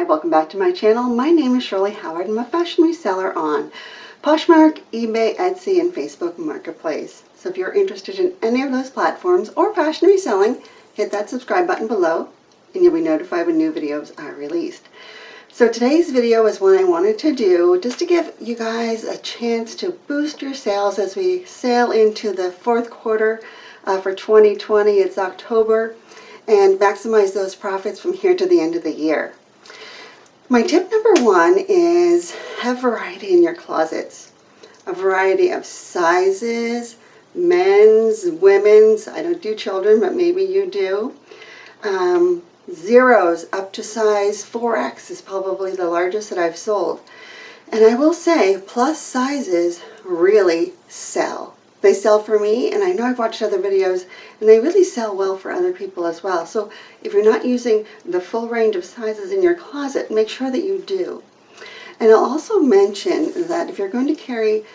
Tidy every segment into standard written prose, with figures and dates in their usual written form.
welcome back to my channel. My name is Shirley Howard. I'm a fashion reseller on Poshmark, eBay, Etsy, and Facebook Marketplace. So if you're interested in any of those platforms or fashion reselling, hit that subscribe button below and you'll be notified when new videos are released. So today's video is one I wanted to do just to give you guys a chance to boost your sales as we sail into the fourth quarter for 2020. It's October, and maximize those profits from here to the end of the year. My tip number one is have variety in your closets. A variety of sizes, men's, women's. I don't do children, but maybe you do. Zeros up to size 4X is probably the largest that I've sold. And I will say, plus sizes really sell. They sell for me, and I know I've watched other videos, and they really sell well for other people as well. So if you're not using the full range of sizes in your closet, make sure that you do. And I'll also mention that if you're going to carry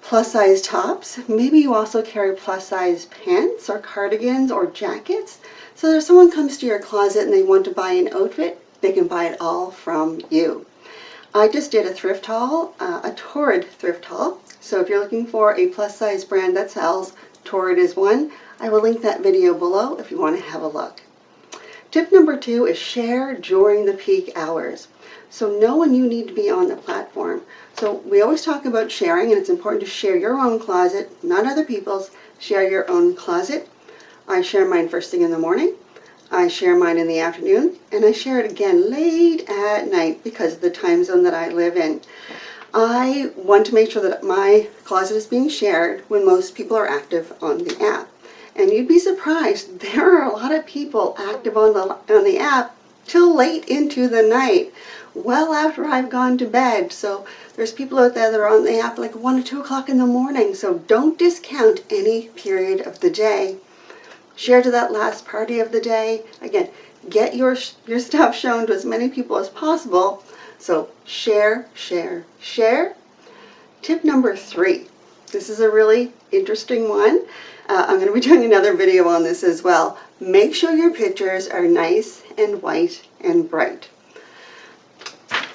plus size tops, maybe you also carry plus size pants or cardigans or jackets. So if someone comes to your closet and they want to buy an outfit, they can buy it all from you. I just did a thrift haul, a Torrid thrift haul. So if you're looking for a plus size brand that sells, Torrid is one. I will link that video below if you want to have a look. Tip number two is share during the peak hours. So know when you need to be on the platform. So we always talk about sharing, and it's important to share your own closet, not other people's. Share your own closet. I share mine first thing in the morning. I share mine in the afternoon, and I share it again late at night because of the time zone that I live in. I want to make sure that my closet is being shared when most people are active on the app. And you'd be surprised, there are a lot of people active on the app till late into the night, well after I've gone to bed. So there's people out there that are on the app like 1 or 2 o'clock in the morning. So don't discount any period of the day. Share to that last party of the day. Again, get your stuff shown to as many people as possible. So share, share, share. Tip number three. This is a really interesting one. I'm going to be doing another video on this as well. Make sure your pictures are nice and white and bright.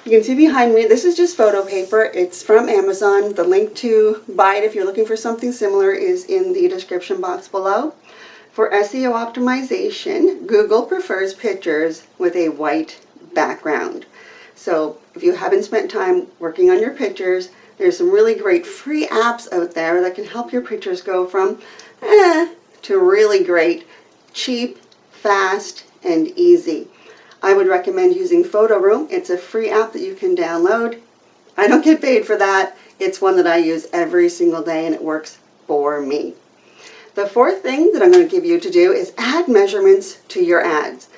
You can see behind me, this is just photo paper. It's from Amazon. The link to buy it if you're looking for something similar is in the description box below. For SEO optimization, Google prefers pictures with a white background. So if you haven't spent time working on your pictures, there's some really great free apps out there that can help your pictures go from to really great, cheap, fast, and easy. I would recommend using Photo Room. It's a free app that you can download. I don't get paid for that. It's one that I use every single day and it works for me. The fourth thing that I'm going to give you to do is add measurements to your ads.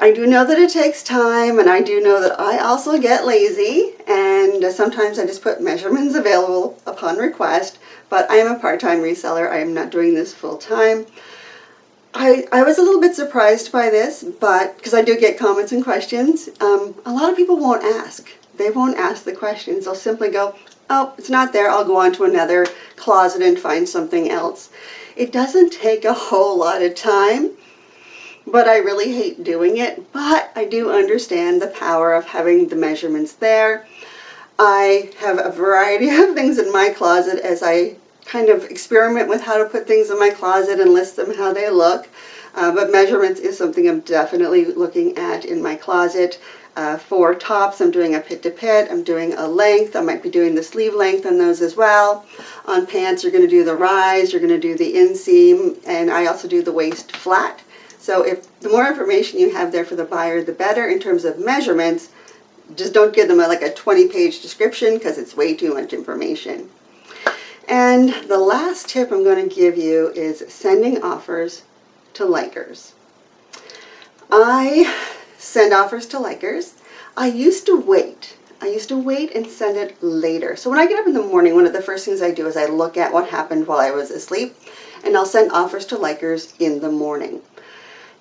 I do know that it takes time, and I do know that I also get lazy, and sometimes I just put measurements available upon request, but I am a part-time reseller. I am not doing this full-time. I was a little bit surprised by this, but because I do get comments and questions, a lot of people won't ask. They won't ask the questions. They'll simply go, oh, it's not there. I'll go on to another closet and find something else. It doesn't take a whole lot of time. But I really hate doing it, but I do understand the power of having the measurements there. I have a variety of things in my closet as I kind of experiment with how to put things in my closet and list them how they look. But measurements is something I'm definitely looking at in my closet. For tops, I'm doing a pit-to-pit, I'm doing a length, I might be doing the sleeve length on those as well. On pants, you're going to do the rise, you're going to do the inseam, and I also do the waist flat. So if the more information you have there for the buyer, the better in terms of measurements. Just don't give them like a 20-page description because it's way too much information. And the last tip I'm going to give you is sending offers to likers. I send offers to likers. I used to wait and send it later. So when I get up in the morning, one of the first things I do is I look at what happened while I was asleep, and I'll send offers to likers in the morning.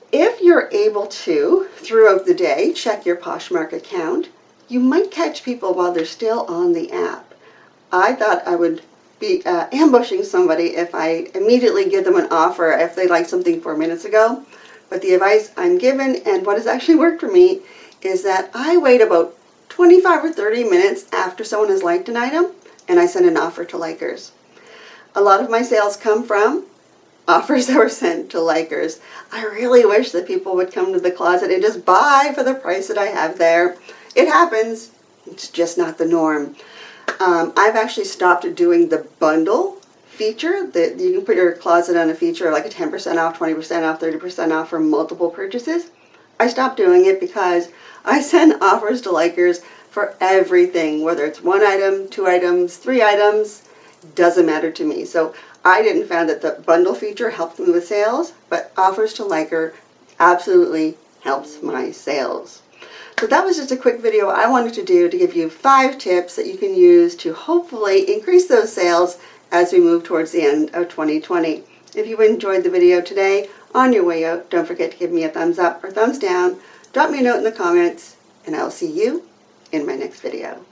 If you're able to, throughout the day, check your Poshmark account, you might catch people while they're still on the app. I thought I would be ambushing somebody if I immediately give them an offer if they liked something 4 minutes ago. But the advice I'm given and what has actually worked for me is that I wait about 25 or 30 minutes after someone has liked an item and I send an offer to likers. A lot of my sales come from offers that were sent to likers. I really wish that people would come to the closet and just buy for the price that I have there. It happens. It's just not the norm. I've actually stopped doing the bundle feature that you can put your closet on a feature like a 10% off, 20% off, 30% off for multiple purchases. I stopped doing it because I send offers to likers for everything, whether it's 1 item, 2 items, 3 items, doesn't matter to me. So I didn't find that the bundle feature helped me with sales, but offers to liker absolutely helps my sales. So that was just a quick video I wanted to do to give you 5 tips that you can use to hopefully increase those sales as we move towards the end of 2020. If you enjoyed the video today, on your way out, don't forget to give me a thumbs up or thumbs down, drop me a note in the comments, and I'll see you in my next video.